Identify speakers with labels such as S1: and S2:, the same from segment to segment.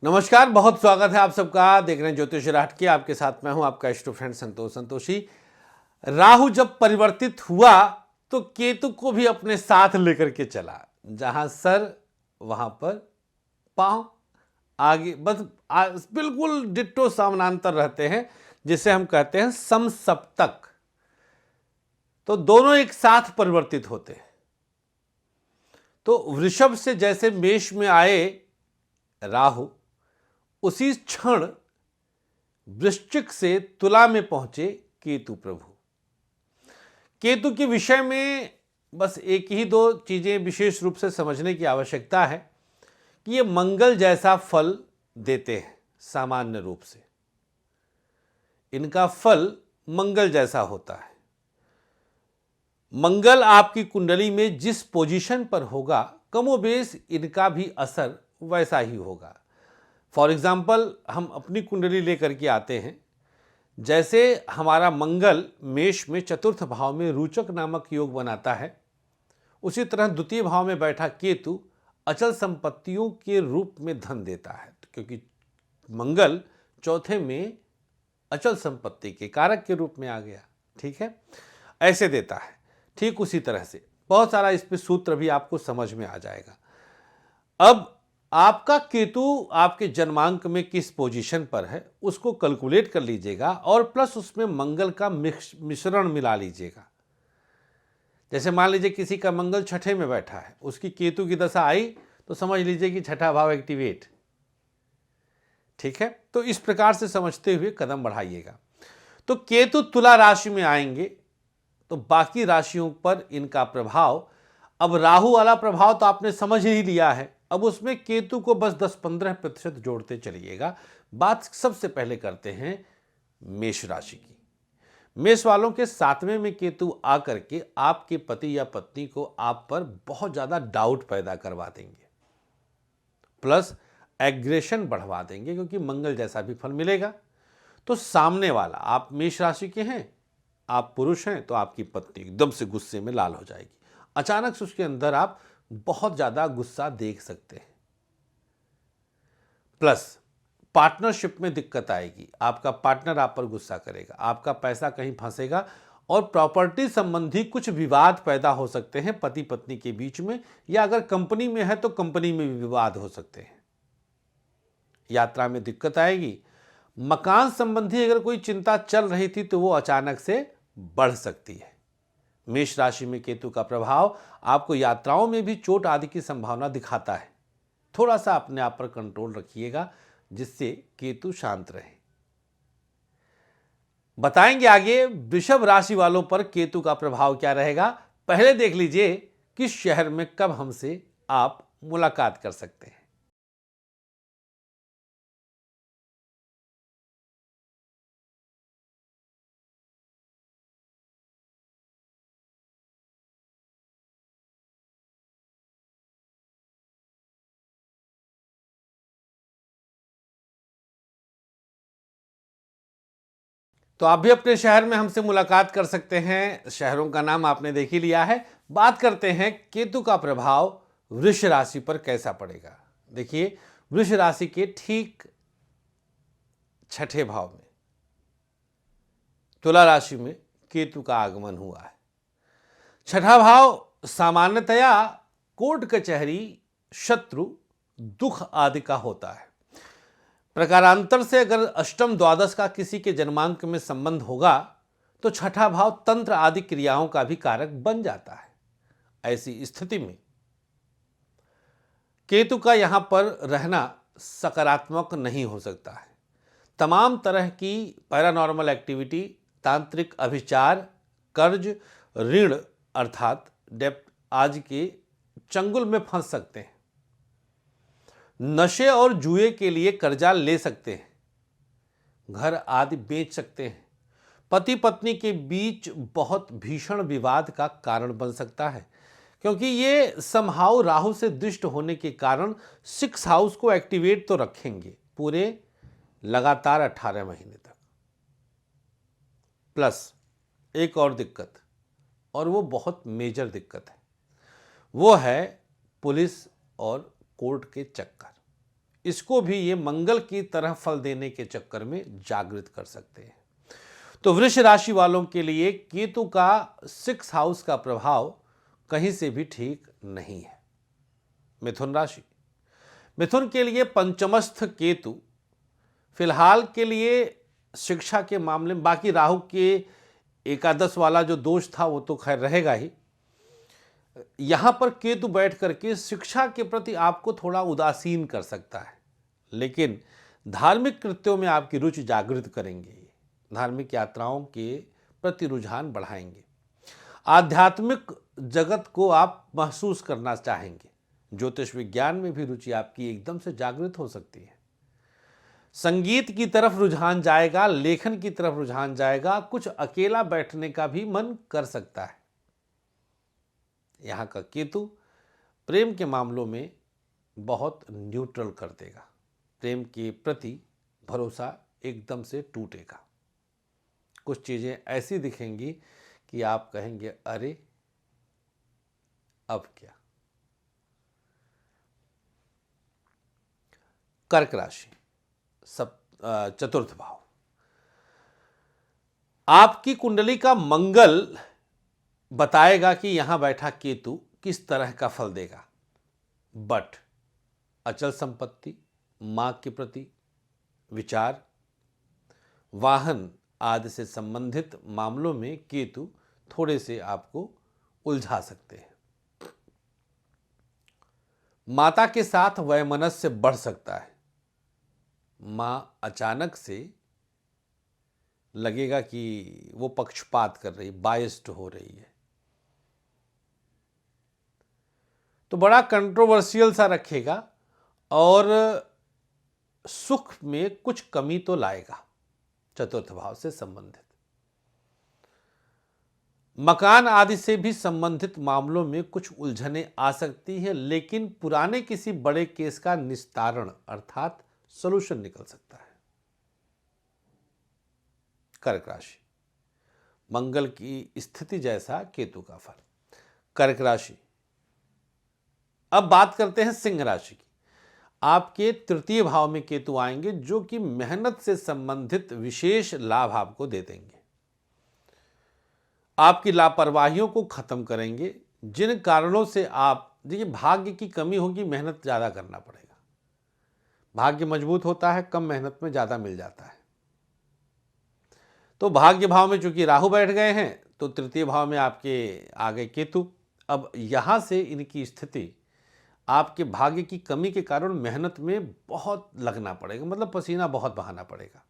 S1: नमस्कार, बहुत स्वागत है आप सबका। देख रहे हैं ज्योतिष राठ की। आपके साथ मैं हूं आपका इष्ट फ्रेंड संतोषी। राहु जब परिवर्तित हुआ तो केतु को भी अपने साथ लेकर के चला। जहां सर वहां पर पांव, आगे बस बिल्कुल डिट्टो समानांतर रहते हैं, जिसे हम कहते हैं समसप्तक। तो दोनों एक साथ परिवर्तित होते हैं। तो वृषभ से जैसे मेष में आए राहु, उसी क्षण वृश्चिक से तुला में पहुंचे केतु प्रभु। केतु के विषय में बस एक ही दो चीजें विशेष रूप से समझने की आवश्यकता है कि ये मंगल जैसा फल देते हैं। सामान्य रूप से इनका फल मंगल जैसा होता है। मंगल आपकी कुंडली में जिस पोजीशन पर होगा, कमोबेश इनका भी असर वैसा ही होगा। फॉर एग्जाम्पल, हम अपनी कुंडली लेकर के आते हैं। जैसे हमारा मंगल मेष में चतुर्थ भाव में रोचक नामक योग बनाता है, उसी तरह द्वितीय भाव में बैठा केतु अचल संपत्तियों के रूप में धन देता है, क्योंकि मंगल चौथे में अचल संपत्ति के कारक के रूप में आ गया। ठीक है, ऐसे देता है। ठीक उसी तरह से बहुत सारा इस पे सूत्र भी आपको समझ में आ जाएगा। अब आपका केतु आपके जन्मांक में किस पोजीशन पर है उसको कैलकुलेट कर लीजिएगा और प्लस उसमें मंगल का मिश्रण मिला लीजिएगा। जैसे मान लीजिए किसी का मंगल छठे में बैठा है, उसकी केतु की दशा आई तो समझ लीजिए कि छठा भाव एक्टिवेट। ठीक है, तो इस प्रकार से समझते हुए कदम बढ़ाइएगा। तो केतु तुला राशि में आएंगे तो बाकी राशियों पर इनका प्रभाव, अब राहु वाला प्रभाव तो आपने समझ ही लिया है, अब उसमें केतु को बस 10-15% जोड़ते चलिएगा। बात सबसे पहले करते हैं मेष राशि की। मेष वालों के 7वें में केतु आकर के आपके पति या पत्नी को आप पर बहुत ज्यादा डाउट पैदा करवा देंगे, प्लस एग्रेशन बढ़वा देंगे, क्योंकि मंगल जैसा भी फल मिलेगा। तो सामने वाला, आप मेष राशि के हैं, आप पुरुष हैं, तो आपकी पत्नी एकदम से गुस्से में लाल हो जाएगी। अचानक से उसके अंदर आप बहुत ज्यादा गुस्सा देख सकते हैं। प्लस पार्टनरशिप में दिक्कत आएगी, आपका पार्टनर आप पर गुस्सा करेगा, आपका पैसा कहीं फंसेगा और प्रॉपर्टी संबंधी कुछ विवाद पैदा हो सकते हैं पति पत्नी के बीच में, या अगर कंपनी में है तो कंपनी में भी विवाद हो सकते हैं। यात्रा में दिक्कत आएगी। मकान संबंधी अगर कोई चिंता चल रही थी तो वो अचानक से बढ़ सकती है। मेष राशि में केतु का प्रभाव आपको यात्राओं में भी चोट आदि की संभावना दिखाता है। थोड़ा सा अपने आप पर कंट्रोल रखिएगा, जिससे केतु शांत रहे। बताएंगे आगे वृषभ राशि वालों पर केतु का प्रभाव क्या रहेगा। पहले देख लीजिए किस शहर में कब हमसे आप मुलाकात कर सकते हैं। तो आप भी अपने शहर में हमसे मुलाकात कर सकते हैं। शहरों का नाम आपने देख ही लिया है। बात करते हैं केतु का प्रभाव वृष राशि पर कैसा पड़ेगा। देखिए, वृष राशि के ठीक छठे भाव में तुला राशि में केतु का आगमन हुआ है। छठा भाव सामान्यतया कोर्ट कचहरी, शत्रु, दुख आदि का होता है। प्रकारांतर से अगर अष्टम द्वादश का किसी के जन्मांक में संबंध होगा तो छठा भाव तंत्र आदि क्रियाओं का भी कारक बन जाता है। ऐसी स्थिति में केतु का यहां पर रहना सकारात्मक नहीं हो सकता है। तमाम तरह की पैरानॉर्मल एक्टिविटी, तांत्रिक अभिचार, कर्ज, ऋण अर्थात डेप्ट आज के चंगुल में फंस सकते हैं। नशे और जुए के लिए कर्जा ले सकते हैं, घर आदि बेच सकते हैं। पति पत्नी के बीच बहुत भीषण विवाद का कारण बन सकता है, क्योंकि ये समहाउ राहु से दृष्ट होने के कारण 6 हाउस को एक्टिवेट तो रखेंगे पूरे लगातार 18 महीने तक। प्लस एक और दिक्कत, और वो बहुत मेजर दिक्कत है, वो है पुलिस और कोर्ट के चक्कर। इसको भी ये मंगल की तरह फल देने के चक्कर में जागृत कर सकते हैं। तो वृष राशि वालों के लिए केतु का 6 हाउस का प्रभाव कहीं से भी ठीक नहीं है। मिथुन राशि, मिथुन के लिए पंचमस्थ केतु फिलहाल के लिए शिक्षा के मामले में, बाकी राहु के एकादश वाला जो दोष था वो तो खैर रहेगा ही, यहां पर केतु बैठ करके शिक्षा के प्रति आपको थोड़ा उदासीन कर सकता है, लेकिन धार्मिक कृत्यों में आपकी रुचि जागृत करेंगे, धार्मिक यात्राओं के प्रति रुझान बढ़ाएंगे, आध्यात्मिक जगत को आप महसूस करना चाहेंगे, ज्योतिष विज्ञान में भी रुचि आपकी एकदम से जागृत हो सकती है, संगीत की तरफ रुझान जाएगा, लेखन की तरफ रुझान जाएगा, कुछ अकेला बैठने का भी मन कर सकता है। यहां का केतु प्रेम के मामलों में बहुत न्यूट्रल कर देगा, प्रेम के प्रति भरोसा एकदम से टूटेगा, कुछ चीजें ऐसी दिखेंगी कि आप कहेंगे अरे अब क्या। कर्क राशि, चतुर्थ भाव, आपकी कुंडली का मंगल बताएगा कि यहां बैठा केतु किस तरह का फल देगा, बट अचल संपत्ति, मां के प्रति विचार, वाहन आदि से संबंधित मामलों में केतु थोड़े से आपको उलझा सकते हैं। माता के साथ वैमनस्य बढ़ सकता है, मां अचानक से लगेगा कि वो पक्षपात कर रही, बायस्ड हो रही है, तो बड़ा कंट्रोवर्शियल सा रखेगा और सुख में कुछ कमी तो लाएगा। चतुर्थ भाव से संबंधित मकान आदि से भी संबंधित मामलों में कुछ उलझने आ सकती है, लेकिन पुराने किसी बड़े केस का निस्तारण अर्थात सॉल्यूशन निकल सकता है। कर्क राशि, मंगल की स्थिति जैसा केतु का फल। कर्क राशि, अब बात करते हैं सिंह राशि की। आपके तृतीय भाव में केतु आएंगे जो कि मेहनत से संबंधित विशेष लाभ आपको दे देंगे, आपकी लापरवाहियों को खत्म करेंगे, जिन कारणों से आप देखिए भाग्य की कमी होगी, मेहनत ज्यादा करना पड़ेगा, भाग्य मजबूत होता है, कम मेहनत में ज्यादा मिल जाता है। तो भाग्य भाव में चूंकि राहु बैठ गए हैं तो तृतीय भाव में आपके आ गए केतु। अब यहां से इनकी स्थिति आपके भाग्य की कमी के कारण मेहनत में बहुत लगना पड़ेगा, मतलब पसीना बहुत बहाना पड़ेगा,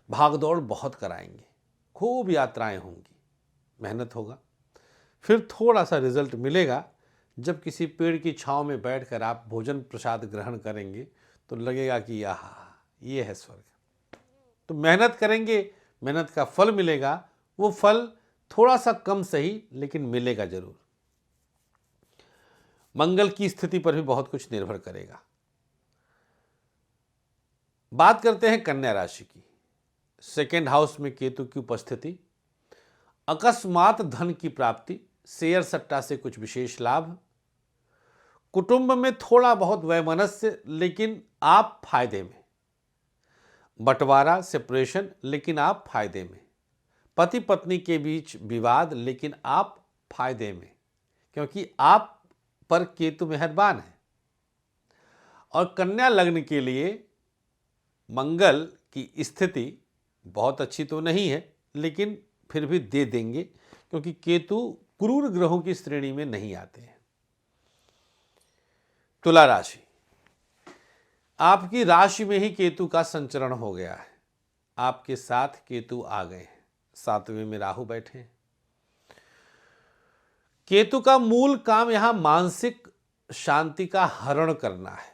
S1: भागदौड़ बहुत कराएंगे, खूब यात्राएं होंगी, मेहनत होगा, फिर थोड़ा सा रिजल्ट मिलेगा। जब किसी पेड़ की छांव में बैठकर आप भोजन प्रसाद ग्रहण करेंगे तो लगेगा कि आहा ये है स्वर्ग। तो मेहनत करेंगे, मेहनत का फल मिलेगा, वो फल थोड़ा सा कम सही लेकिन मिलेगा जरूर। मंगल की स्थिति पर भी बहुत कुछ निर्भर करेगा। बात करते हैं कन्या राशि की। सेकेंड हाउस में केतु की उपस्थिति, अकस्मात धन की प्राप्ति, शेयर सट्टा से कुछ विशेष लाभ, कुटुंब में थोड़ा बहुत वैमनस्य लेकिन आप फायदे में, बंटवारा सेपरेशन लेकिन आप फायदे में, पति पत्नी के बीच विवाद लेकिन आप फायदे में, क्योंकि आप पर केतु मेहरबान है। और कन्या लग्न के लिए मंगल की स्थिति बहुत अच्छी तो नहीं है, लेकिन फिर भी दे देंगे, क्योंकि केतु क्रूर ग्रहों की श्रेणी में नहीं आते हैं। तुला राशि, आपकी राशि में ही केतु का संचरण हो गया है, आपके साथ केतु आ गए हैं, 7वें में राहु बैठे हैं। केतु का मूल काम यहां मानसिक शांति का हरण करना है,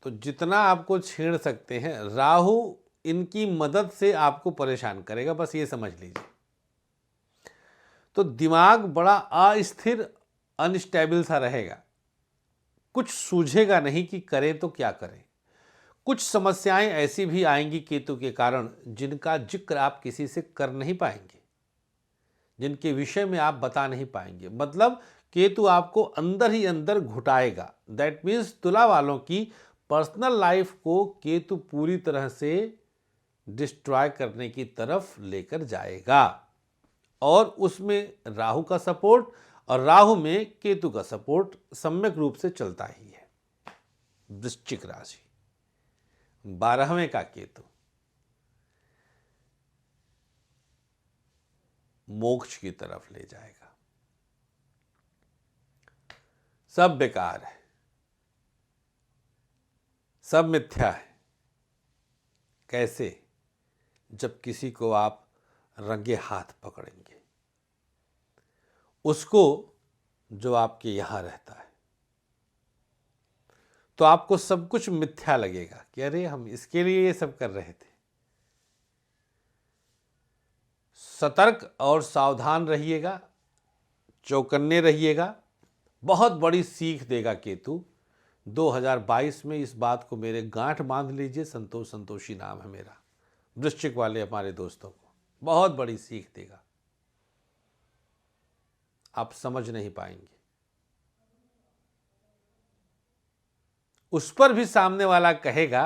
S1: तो जितना आपको छेड़ सकते हैं राहु इनकी मदद से आपको परेशान करेगा, बस ये समझ लीजिए। तो दिमाग बड़ा अस्थिर अनस्टेबल सा रहेगा, कुछ सूझेगा नहीं कि करें तो क्या करें। कुछ समस्याएं ऐसी भी आएंगी केतु के कारण जिनका जिक्र आप किसी से कर नहीं पाएंगे, जिनके विषय में आप बता नहीं पाएंगे, मतलब केतु आपको अंदर ही अंदर घुटाएगा। दैट मीन्स तुला वालों की पर्सनल लाइफ को केतु पूरी तरह से डिस्ट्रॉय करने की तरफ लेकर जाएगा और उसमें राहु का सपोर्ट और राहु में केतु का सपोर्ट सम्यक रूप से चलता ही है। वृश्चिक राशि, 12वें का केतु मोक्ष की तरफ ले जाएगा। सब बेकार है, सब मिथ्या है। कैसे? जब किसी को आप रंगे हाथ पकड़ेंगे, उसको जो आपके यहां रहता है, तो आपको सब कुछ मिथ्या लगेगा कि अरे हम इसके लिए ये सब कर रहे थे। सतर्क और सावधान रहिएगा, चौकन्ने रहिएगा। बहुत बड़ी सीख देगा केतु 2022 में। इस बात को मेरे गांठ बांध लीजिए। संतोषी नाम है मेरा। वृश्चिक वाले हमारे दोस्तों को बहुत बड़ी सीख देगा, आप समझ नहीं पाएंगे। उस पर भी सामने वाला कहेगा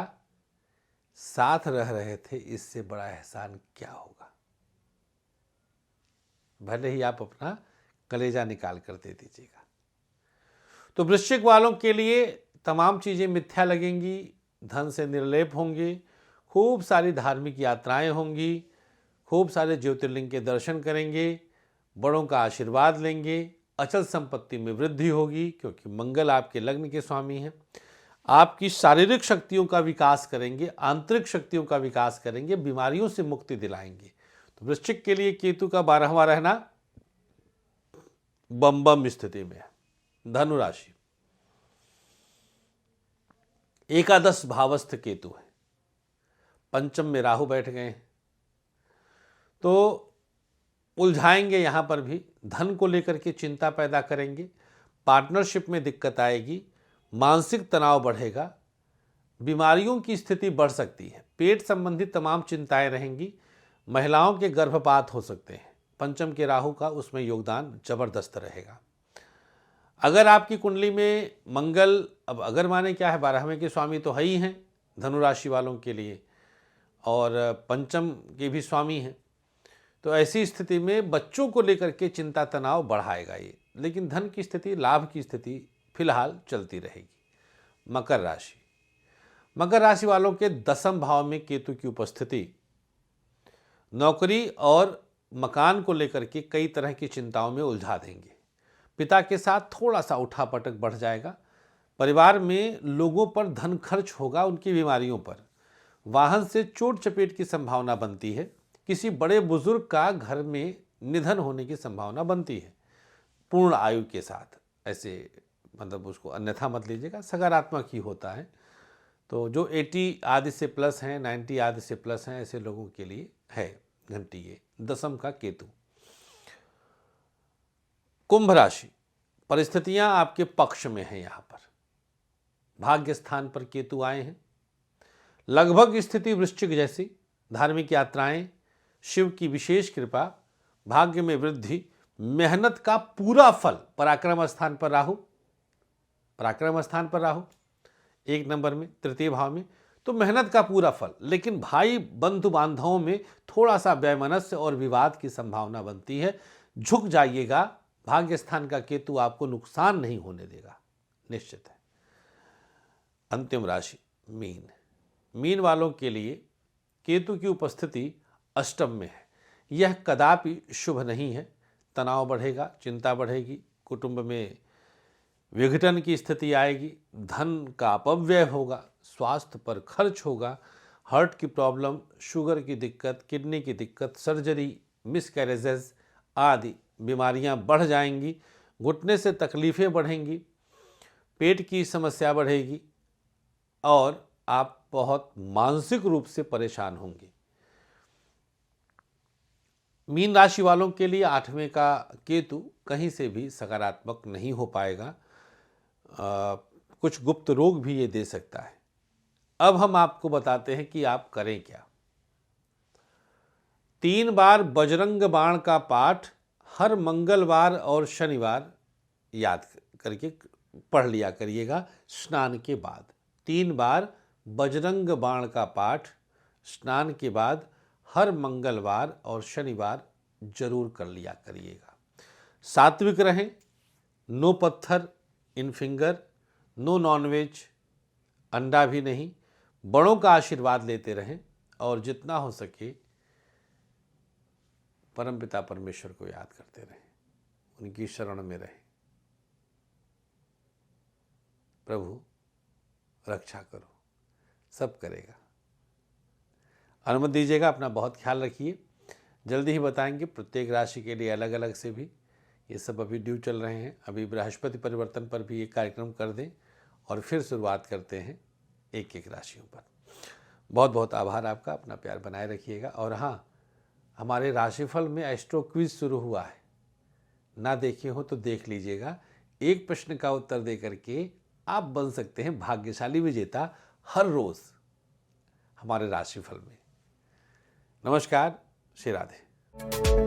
S1: साथ रह रहे थे, इससे बड़ा एहसान क्या होगा। भले ही आप अपना कलेजा निकाल कर दे दीजिएगा। तो वृश्चिक वालों के लिए तमाम चीजें मिथ्या लगेंगी, धन से निर्लेप होंगे, खूब सारी धार्मिक यात्राएं होंगी, खूब सारे ज्योतिर्लिंग के दर्शन करेंगे, बड़ों का आशीर्वाद लेंगे, अचल संपत्ति में वृद्धि होगी क्योंकि मंगल आपके लग्न के स्वामी हैं। आपकी शारीरिक शक्तियों का विकास करेंगे, आंतरिक शक्तियों का विकास करेंगे, बीमारियों से मुक्ति दिलाएंगे। तो वृश्चिक के लिए केतु का 12वां रहना बम स्थिति में है। धनु राशि, एकादश भावस्थ केतु है, पंचम में राहु बैठ गए हैं, तो उलझाएंगे। यहां पर भी धन को लेकर के चिंता पैदा करेंगे, पार्टनरशिप में दिक्कत आएगी, मानसिक तनाव बढ़ेगा, बीमारियों की स्थिति बढ़ सकती है, पेट संबंधी तमाम चिंताएं रहेंगी, महिलाओं के गर्भपात हो सकते हैं। पंचम के राहु का उसमें योगदान जबरदस्त रहेगा। अगर आपकी कुंडली में मंगल, अब अगर माने क्या है, 12वें के स्वामी तो है ही हैं धनु राशि वालों के लिए और पंचम के भी स्वामी हैं, तो ऐसी स्थिति में बच्चों को लेकर के चिंता तनाव बढ़ाएगा ये। लेकिन धन की स्थिति, लाभ की स्थिति फिलहाल चलती रहेगी। मकर राशि, मकर राशि वालों के 10वें भाव में केतु की उपस्थिति नौकरी और मकान को लेकर के कई तरह की चिंताओं में उलझा देंगे। पिता के साथ थोड़ा सा उठापटक बढ़ जाएगा। परिवार में लोगों पर धन खर्च होगा, उनकी बीमारियों पर। वाहन से चोट चपेट की संभावना बनती है। किसी बड़े बुजुर्ग का घर में निधन होने की संभावना बनती है पूर्ण आयु के साथ। ऐसे मतलब उसको अन्यथा मत लीजिएगा, सकारात्मक ही होता है। तो जो 80 आदि से प्लस हैं, 90 आदि से प्लस हैं, ऐसे लोगों के लिए है घंटी ये 10वें का केतु। कुंभ राशि, परिस्थितियां आपके पक्ष में हैं। यहां पर भाग्य स्थान पर केतु आए हैं। लगभग स्थिति वृश्चिक जैसी, धार्मिक यात्राएं, शिव की विशेष कृपा, भाग्य में वृद्धि, मेहनत का पूरा फल। पराक्रम स्थान पर राहु, पराक्रम स्थान पर राहु 1 नंबर में, 3 भाव में, तो मेहनत का पूरा फल। लेकिन भाई बंधु बांधवों में थोड़ा सा वैमनस्य और विवाद की संभावना बनती है। झुक जाइएगा, भाग्य स्थान का केतु आपको नुकसान नहीं होने देगा, निश्चित है। अंतिम राशि मीन, मीन वालों के लिए केतु की उपस्थिति अष्टम में है। यह कदापि शुभ नहीं है। तनाव बढ़ेगा, चिंता बढ़ेगी, कुटुंब में विघटन की स्थिति आएगी, धन का अपव्यय होगा, स्वास्थ्य पर खर्च होगा, हार्ट की प्रॉब्लम, शुगर की दिक्कत, किडनी की दिक्कत, सर्जरी, मिसकैरेजेस आदि बीमारियां बढ़ जाएंगी। घुटने से तकलीफ़ें बढ़ेंगी, पेट की समस्या बढ़ेगी और आप बहुत मानसिक रूप से परेशान होंगे। मीन राशि वालों के लिए 8वें का केतु कहीं से भी सकारात्मक नहीं हो पाएगा। कुछ गुप्त रोग भी ये दे सकता है। अब हम आपको बताते हैं कि आप करें क्या। 3 बार बजरंग बाण का पाठ हर मंगलवार और शनिवार याद करके पढ़ लिया करिएगा स्नान के बाद। 3 बार बजरंग बाण का पाठ स्नान के बाद हर मंगलवार और शनिवार जरूर कर लिया करिएगा। सात्विक रहें, नो पत्थर इन फिंगर, नो नॉनवेज, अंडा भी नहीं, बड़ों का आशीर्वाद लेते रहें और जितना हो सके परमपिता परमेश्वर को याद करते रहें, उनकी शरण में रहें। प्रभु रक्षा करो, सब करेगा। अनुमति दीजिएगा, अपना बहुत ख्याल रखिए। जल्दी ही बताएंगे प्रत्येक राशि के लिए अलग अलग से भी, ये सब अभी ड्यू चल रहे हैं। अभी बृहस्पति परिवर्तन पर भी एक कार्यक्रम कर दें और फिर शुरुआत करते हैं एक एक राशियों पर। बहुत बहुत आभार आपका, अपना प्यार बनाए रखिएगा। और हाँ, हमारे राशिफल में एस्ट्रो क्विज शुरू हुआ है, ना देखे हो तो देख लीजिएगा। एक प्रश्न का उत्तर दे करके आप बन सकते हैं भाग्यशाली विजेता हर रोज हमारे राशिफल में। नमस्कार, श्री राधे।